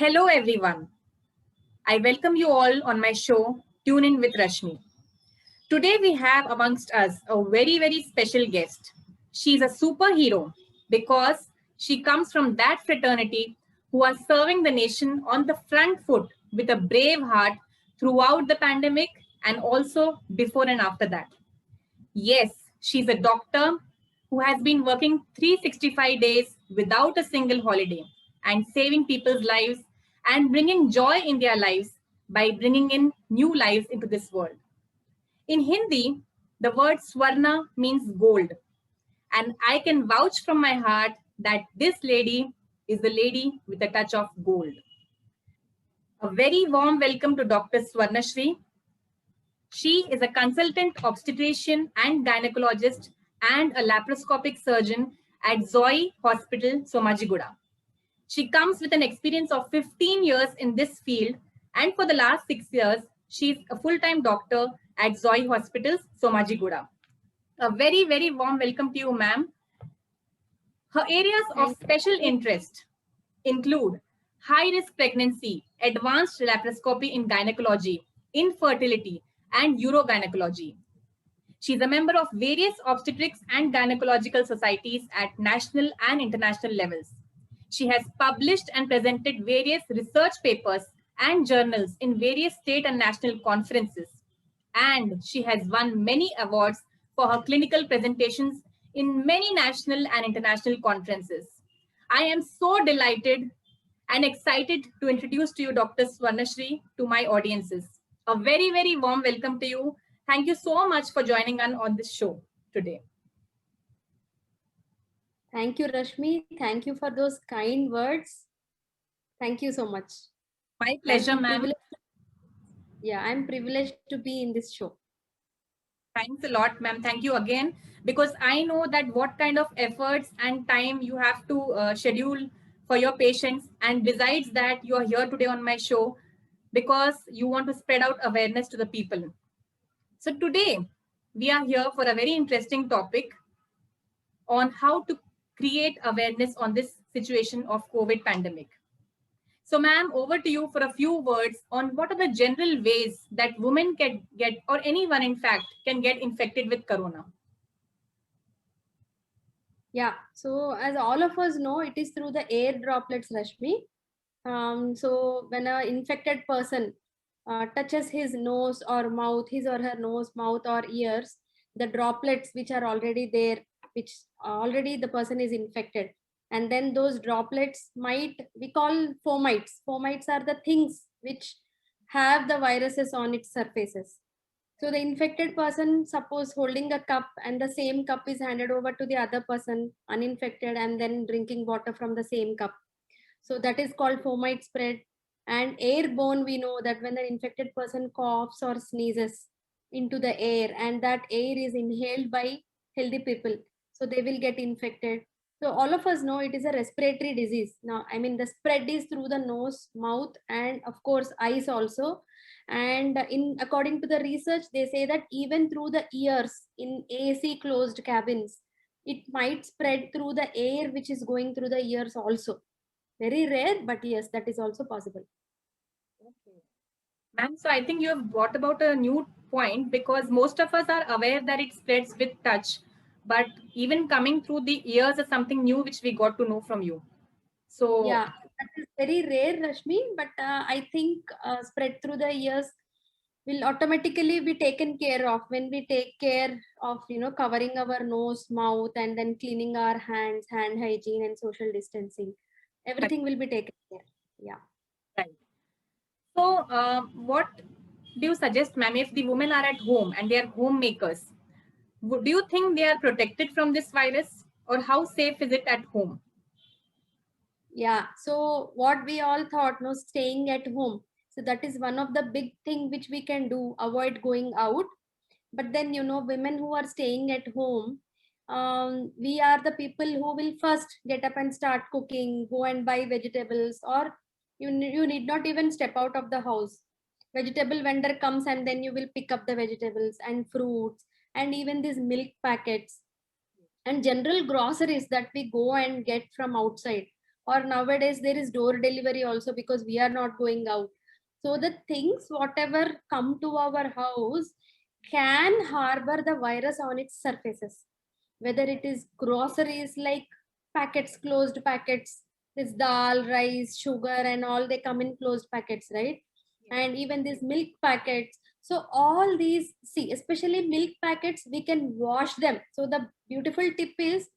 Hello, everyone. I welcome you all on my show, Tune In with Rashmi. Today, we have amongst us a very, very special guest. She's a superhero because she comes from that fraternity who are serving the nation on the front foot with a brave heart throughout the pandemic and also before and after that. Yes, she's a doctor who has been working 365 days without a single holiday and saving people's lives and bringing joy in their lives by bringing in new lives into this world. In Hindi, the word Swarna means gold. And I can vouch from my heart that this lady is the lady with a touch of gold. A very warm welcome to Dr. Swarnashri. She is a consultant obstetrician and gynecologist and a laparoscopic surgeon at Zoe Hospital, Somajiguda. She comes with an experience of 15 years in this field, and for the last 6 years, she's a full-time doctor at Zoe Hospitals, Somajiguda. A very, very warm welcome to you, ma'am. Her areas of special interest include high-risk pregnancy, advanced laparoscopy in gynecology, infertility, and urogynecology. She is a member of various obstetrics and gynecological societies at national and international levels. She has published and presented various research papers and journals in various state and national conferences. And she has won many awards for her clinical presentations in many national and international conferences. I am so delighted and excited to introduce to you Dr. Swarnashri to my audiences. A very, very warm welcome to you. Thank you so much for joining us on this show today. Thank you, Rashmi. Thank you for those kind words. Thank you so much. My pleasure, ma'am. Yeah, I'm privileged to be in this show. Thanks a lot, ma'am. Thank you again, because I know that what kind of efforts and time you have to schedule for your patients. And besides that, you are here today on my show because you want to spread out awareness to the people. So today, we are here for a very interesting topic on how to create awareness on this situation of COVID pandemic. So, ma'am, over to you for a few words on what are the general ways that women can get, or anyone in fact, can get infected with corona. Yeah, so as all of us know, it is through the air droplets, Rashmi. So when an infected person touches his nose or mouth, his or her nose, mouth or ears, the droplets which are already there, which already the person is infected. And then those droplets we call fomites. Fomites are the things which have the viruses on its surfaces. So the infected person, suppose holding a cup and the same cup is handed over to the other person, uninfected, and then drinking water from the same cup. So that is called fomite spread. And airborne, we know that when an infected person coughs or sneezes into the air and that air is inhaled by healthy people, so they will get infected. So all of us know it is a respiratory disease. Now, I mean, the spread is through the nose, mouth, and of course, eyes also. And in according to the research, they say that even through the ears in AC closed cabins, it might spread through the air which is going through the ears also. Very rare, but yes, that is also possible. Okay. Ma'am, so I think you have brought about a new point, because most of us are aware that it spreads with touch, but even coming through the ears is something new which we got to know from you. So Yeah, that is very rare, Rashmi, but I think spread through the ears will automatically be taken care of when we take care of, covering our nose, mouth, and then cleaning our hands, hand hygiene and social distancing. Everything will be taken care. Yeah. right. So, what do you suggest, ma'am, if the women are at home and they are homemakers? Do you think they are protected from this virus, or how safe is it at home? Yeah. So what we all thought, no, staying at home. So that is one of the big thing which we can do, avoid going out. But then, women who are staying at home, we are the people who will first get up and start cooking, go and buy vegetables, or you need not even step out of the house. Vegetable vendor comes and then you will pick up the vegetables and fruits and even these milk packets and general groceries that we go and get from outside. or nowadays there is door delivery also because we are not going out. So the things whatever come to our house can harbor the virus on its surfaces, whether it is groceries like packets, closed packets, this dal, rice, sugar and all, they come in closed packets, right? And even these milk packets. So all these, see, especially milk packets, we can wash them. So the beautiful tip is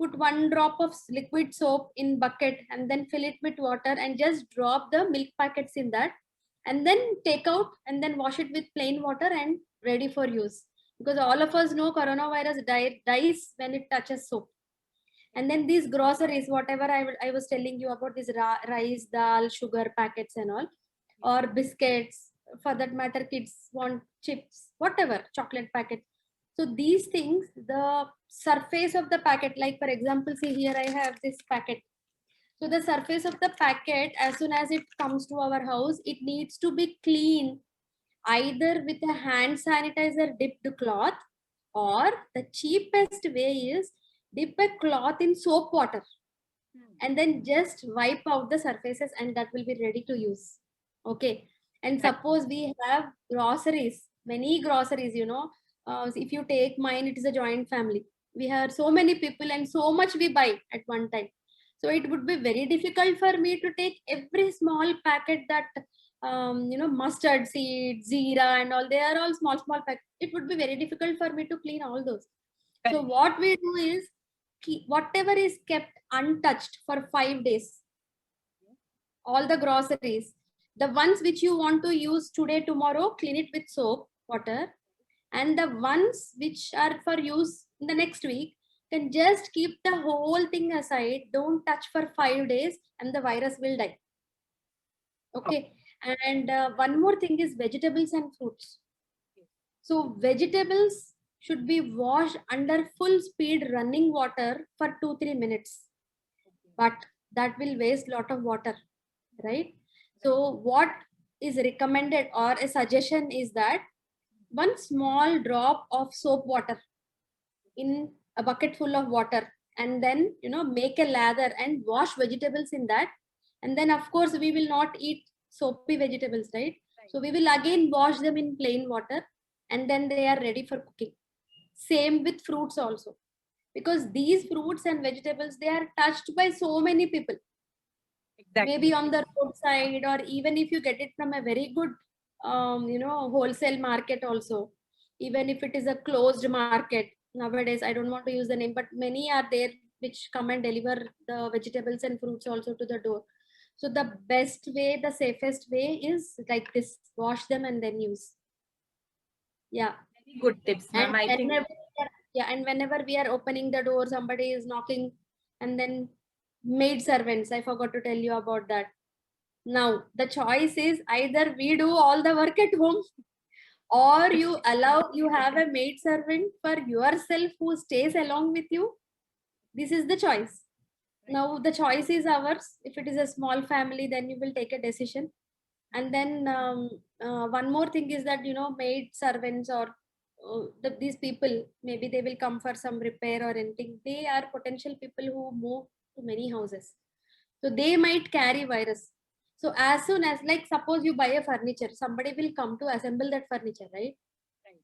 put 1 drop of liquid soap in bucket and then fill it with water and just drop the milk packets in that and then take out and then wash it with plain water and ready for use. Because all of us know coronavirus dies when it touches soap. And then these groceries, whatever I was telling you about, this rice, dal, sugar packets and all, or biscuits, for that matter, kids want chips, whatever, chocolate packet. So these things, the surface of the packet, like for example, see here I have this packet. So the surface of the packet, as soon as it comes to our house, it needs to be clean, either with a hand sanitizer dipped cloth, or the cheapest way is dip a cloth in soap water and then just wipe out the surfaces and that will be ready to use. Okay. And suppose we have groceries, many groceries, if you take mine, it is a joint family. We have so many people and so much we buy at one time. So it would be very difficult for me to take every small packet that, mustard seeds, zira and all, they are all small packets. It would be very difficult for me to clean all those. So what we do is, whatever is kept untouched for 5 days, all the groceries, the ones which you want to use today, tomorrow, clean it with soap, water, and the ones which are for use in the next week, can just keep the whole thing aside, don't touch for 5 days and the virus will die. Okay. And one more thing is vegetables and fruits. So vegetables should be washed under full speed running water for 2-3 minutes, but that will waste lot of water, right? So what is recommended or a suggestion is that 1 small drop of soap water in a bucket full of water, and then make a lather and wash vegetables in that. And then of course we will not eat soapy vegetables, right? So we will again wash them in plain water and then they are ready for cooking. Same with fruits also, because these fruits and vegetables, they are touched by so many people. Exactly. Maybe on the roadside, or even if you get it from a very good wholesale market also, even if it is a closed market nowadays, I don't want to use the name, but many are there which come and deliver the vegetables and fruits also to the door. So the best way, the safest way is like this: wash them and then use. Yeah, very good tips, ma'am. I think, yeah, and whenever we are opening the door, somebody is knocking, and then maid servants, I forgot to tell you about that. Now the choice is either we do all the work at home, or you have a maid servant for yourself who stays along with you. This is the choice. Now the choice is ours. If it is a small family, then you will take a decision. And then one more thing is that maid servants or these people, maybe they will come for some repair or anything. They are potential people who move to many houses, so they might carry virus. So as soon as, like, suppose you buy a furniture, somebody will come to assemble that furniture, right?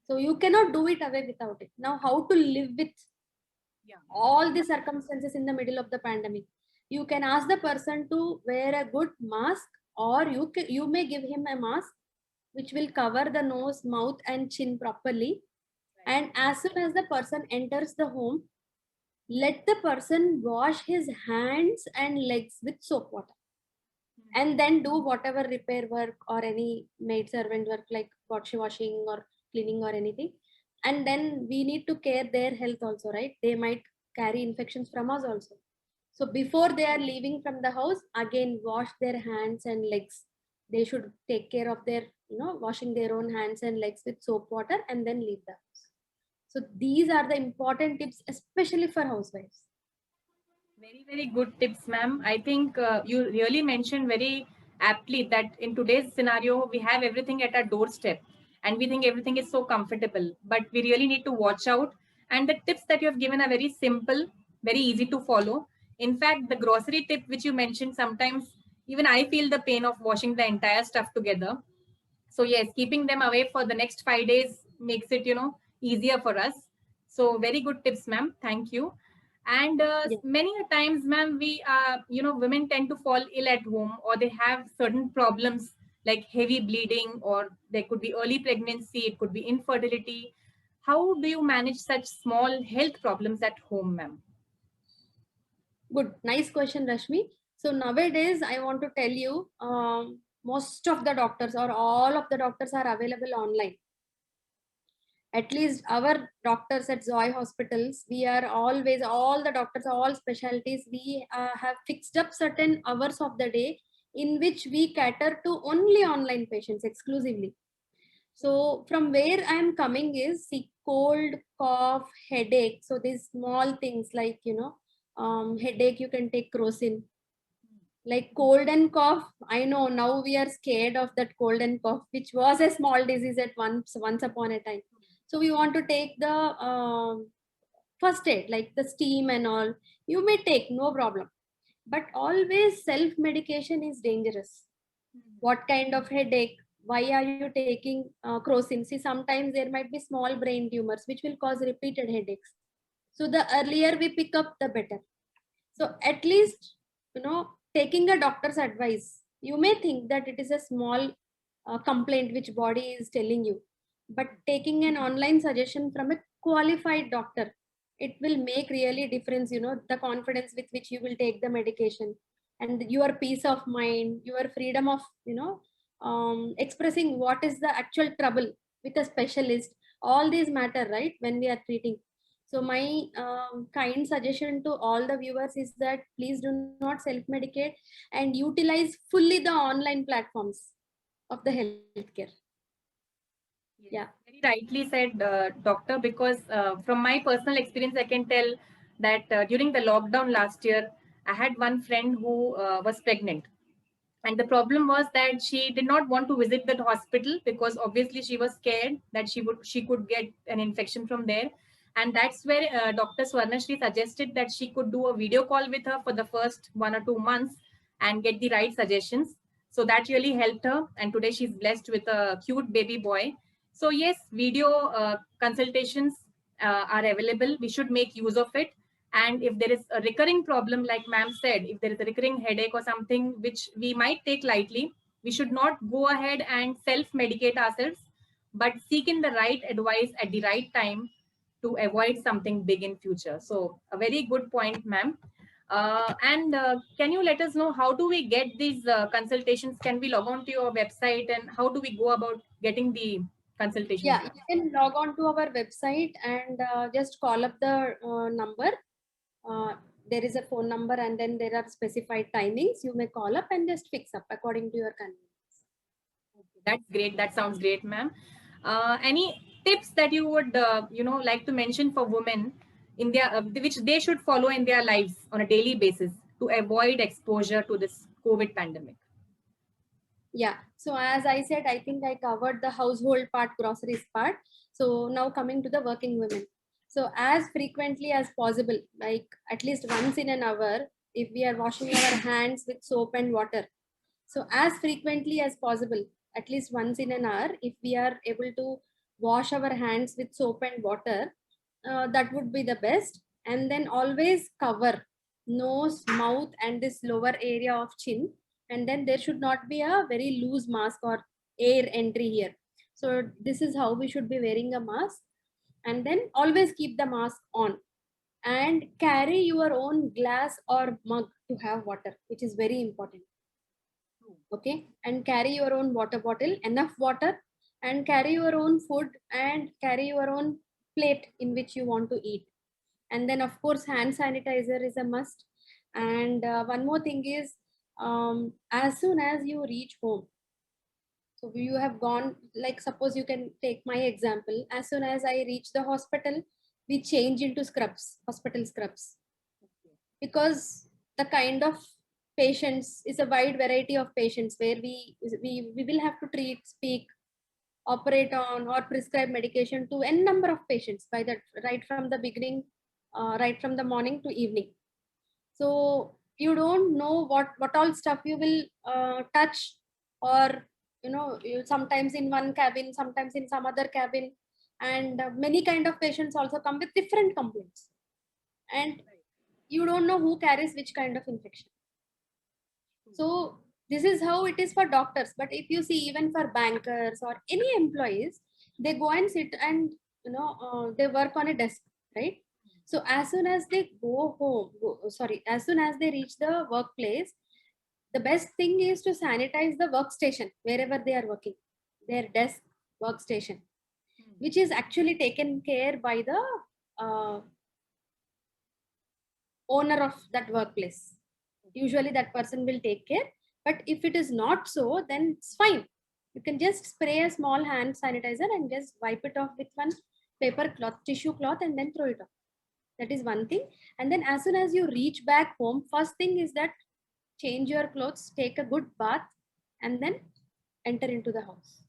So you cannot do it away without it. Now how to live with all the circumstances in the middle of the pandemic? You can ask the person to wear a good mask, or you may give him a mask which will cover the nose, mouth and chin properly. And as soon as the person enters the home, let the person wash his hands and legs with soap water, and then do whatever repair work or any maid servant work like washing or cleaning or anything. And then we need to care their health also, right? They might carry infections from us also. So before they are leaving from the house, again wash their hands and legs. They should take care of their washing their own hands and legs with soap water and then leave the house. So these are the important tips, especially for housewives. very, very good tips, ma'am. I think you really mentioned very aptly that in today's scenario, we have everything at our doorstep and we think everything is so comfortable, but we really need to watch out. And the tips that you have given are very simple, very easy to follow. In fact, the grocery tip which you mentioned, sometimes even I feel the pain of washing the entire stuff together. So yes, keeping them away for the next 5 days makes it, easier for us. So very good tips, ma'am. Thank you. And Yeah. many a times, ma'am, we women tend to fall ill at home, or they have certain problems like heavy bleeding, or there could be early pregnancy, it could be infertility. How do you manage such small health problems at home, ma'am? Good. Nice question, Rashmi. So nowadays, I want to tell you, most of the doctors or all of the doctors are available online. At least our doctors at Zoe hospitals, we are always, all the doctors, all specialties, we have fixed up certain hours of the day in which we cater to only online patients exclusively. So from where I'm coming is, see, cold, cough, headache. So these small things like, headache, you can take Crocin. Like cold and cough, I know now we are scared of that cold and cough, which was a small disease at once upon a time. So we want to take the first aid, like the steam and all. You may take, no problem. But always self-medication is dangerous. What kind of headache? Why are you taking Crocin? See, sometimes there might be small brain tumors, which will cause repeated headaches. So the earlier we pick up, the better. So at least, taking a doctor's advice, you may think that it is a small complaint which body is telling you, but taking an online suggestion from a qualified doctor, it will make really difference, the confidence with which you will take the medication, and your peace of mind, your freedom of, expressing what is the actual trouble with a specialist. All these matter, right, when we are treating. So my kind suggestion to all the viewers is that please do not self-medicate and utilize fully the online platforms of the healthcare. Yeah. Very rightly said, doctor, because from my personal experience, I can tell that during the lockdown last year, I had one friend who was pregnant. And the problem was that she did not want to visit the hospital because obviously she was scared that she could get an infection from there. And that's where Dr. Swarnashri suggested that she could do a video call with her for the first 1 or 2 months and get the right suggestions. So that really helped her. And today she's blessed with a cute baby boy. So yes, video consultations are available. We should make use of it. And if there is a recurring problem, like ma'am said, if there is a recurring headache or something which we might take lightly, we should not go ahead and self-medicate ourselves, but seek in the right advice at the right time to avoid something big in future. So a very good point, ma'am. And can you let us know, how do we get these consultations? Can we log on to your website, and how do we go about getting the consultations? Yeah, you can log on to our website and just call up the number. There is a phone number and then there are specified timings. You may call up and just fix up according to your convenience. That's great. That sounds great, ma'am. Any tips that you would, like to mention for women in their, which they should follow in their lives on a daily basis to avoid exposure to this COVID pandemic? Yeah. So as I said, I think I covered the household part, groceries part. So now coming to the working women. So as frequently as possible, like at least once in an hour, if we are washing our hands with soap and water. So as frequently as possible, at least once in an hour, if we are able to wash our hands with soap and water, that would be the best. And then always cover nose, mouth, and this lower area of chin. And then there should not be a very loose mask or air entry here. So this is how we should be wearing a mask. And then always keep the mask on and carry your own glass or mug to have water, which is very important. Okay, and carry your own water bottle, enough water, and carry your own food and carry your own plate in which you want to eat. And then of course hand sanitizer is a must. And one more thing is, as soon as you reach home, so you have gone, like suppose you can take my example, as soon as I reach the hospital, we change into scrubs, hospital scrubs, because the kind of patients is a wide variety of patients where we will have to treat, speak, operate on, or prescribe medication to n number of patients by that, right from the beginning, right from the morning to evening. So you don't know what all stuff you will touch, or you sometimes in one cabin, sometimes in some other cabin, and many kind of patients also come with different complaints, and you don't know who carries which kind of infection. So this is how it is for doctors. But if you see, even for bankers or any employees, they go and sit and they work on a desk, right? So as soon as they go home, as soon as they reach the workplace, the best thing is to sanitize the workstation wherever they are working, their desk, workstation, which is actually taken care by the uh, owner of that workplace. Usually that person will take care. But if it is not so, then it's fine. You can just spray a small hand sanitizer and just wipe it off with one paper cloth, tissue cloth, and then throw it off. That is one thing. And then as soon as you reach back home, first thing is that change your clothes, take a good bath, and then enter into the house.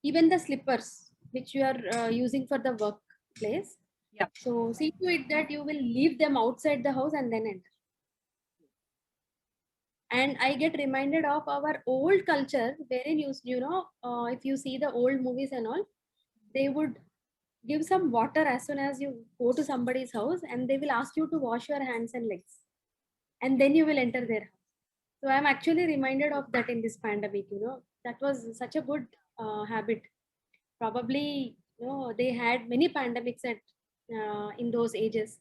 Even the slippers which you are using for the workplace, Yeah. so see to it that you will leave them outside the house and then enter. And I get reminded of our old culture, wherein if you see the old movies and all, they would give some water as soon as you go to somebody's house, and they will ask you to wash your hands and legs, and then you will enter their house. So I'm actually reminded of that in this pandemic. That was such a good habit. Probably they had many pandemics at in those ages,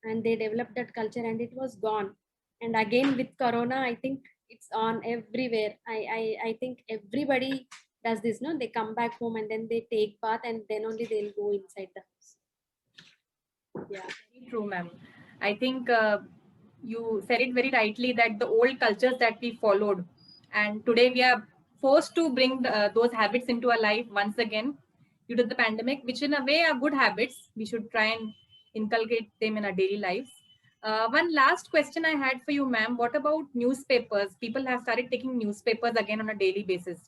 and they developed that culture, and it was gone. And again with corona, I think it's on everywhere. I think everybody does this. No, they come back home and then they take bath, and then only they'll go inside the house. Yeah, very true, ma'am. I think you said it very rightly that the old cultures that we followed, and today we are forced to bring those habits into our life once again due to the pandemic, which in a way are good habits. We should try and inculcate them in our daily lives. One last question I had for you, ma'am. What about newspapers? People have started taking newspapers again on a daily basis.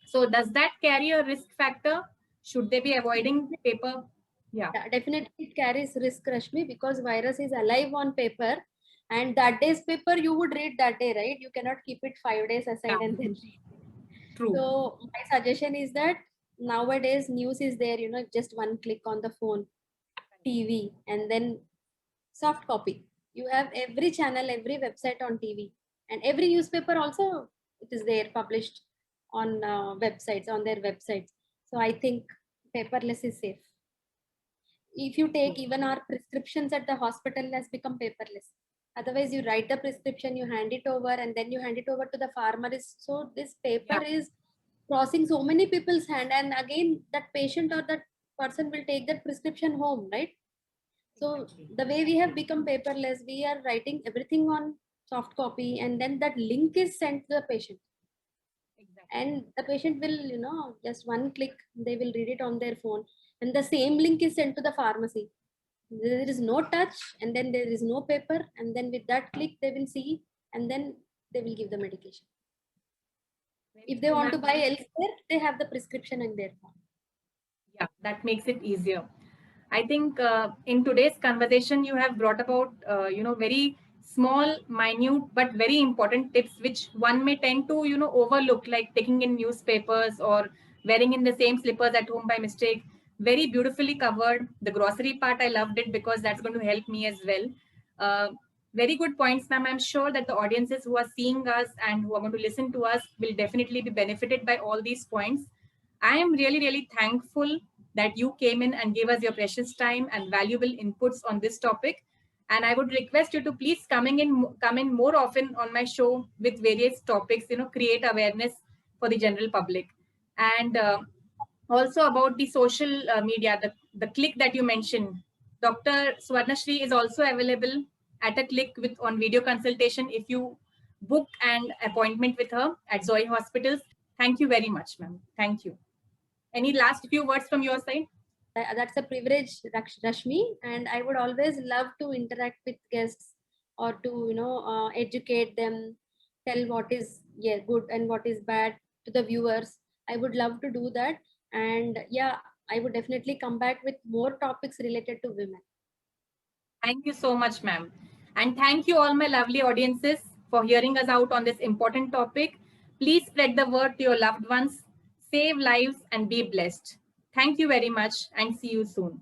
So does that carry a risk factor? Should they be avoiding paper? Yeah. yeah, definitely it carries risk, Rashmi, because virus is alive on paper, and that day's paper you would read that day, right? You cannot keep it 5 days aside Yeah. and then read. True. So my suggestion is that nowadays news is there, just one click on the phone, TV, and then soft copy. You have every channel, every website on TV, and every newspaper also, it is there published on websites, on their websites. So I think paperless is safe. If you take even our prescriptions at the hospital has become paperless. Otherwise, you write the prescription, you hand it over, and then you hand it over to the pharmacist. So this paper Yeah. is crossing so many people's hand, and again that patient or that person will take that prescription home, right? So Exactly. the way we have become paperless, we are writing everything on soft copy, and then that link is sent to the patient, Exactly. and the patient will just one click, they will read it on their phone, and the same link is sent to the pharmacy. There is no touch, and then there is no paper, and then with that click they will see, and then they will give the medication. Very If they true, want ma'am. to buy elsewhere, they have the prescription in their phone. Yeah, that makes it easier. I think in today's conversation, you have brought about, very small, minute, but very important tips, which one may tend to, overlook, like taking in newspapers or wearing in the same slippers at home by mistake. Very beautifully covered. The grocery part, I loved it because that's going to help me as well. Uh, very good points, ma'am. I'm sure that the audiences who are seeing us and who are going to listen to us will definitely be benefited by all these points. I am really, really thankful that you came in and gave us your precious time and valuable inputs on this topic. And I would request you to please come in more often on my show with various topics, create awareness for the general public. And also about the social media, the click that you mentioned. Dr. Swarnashri is also available at a click with on video consultation if you book an appointment with her at Zoe Hospitals. Thank you very much, ma'am. Thank you. Any last few words from your side? That's a privilege, Rashmi, and I would always love to interact with guests, or to educate them, tell what is good and what is bad to the viewers. I would love to do that, and yeah, I would definitely come back with more topics related to women. Thank you so much, ma'am. And thank you all my lovely audiences for hearing us out on this important topic. Please spread the word to your loved ones, save lives and be blessed. Thank you very much and see you soon.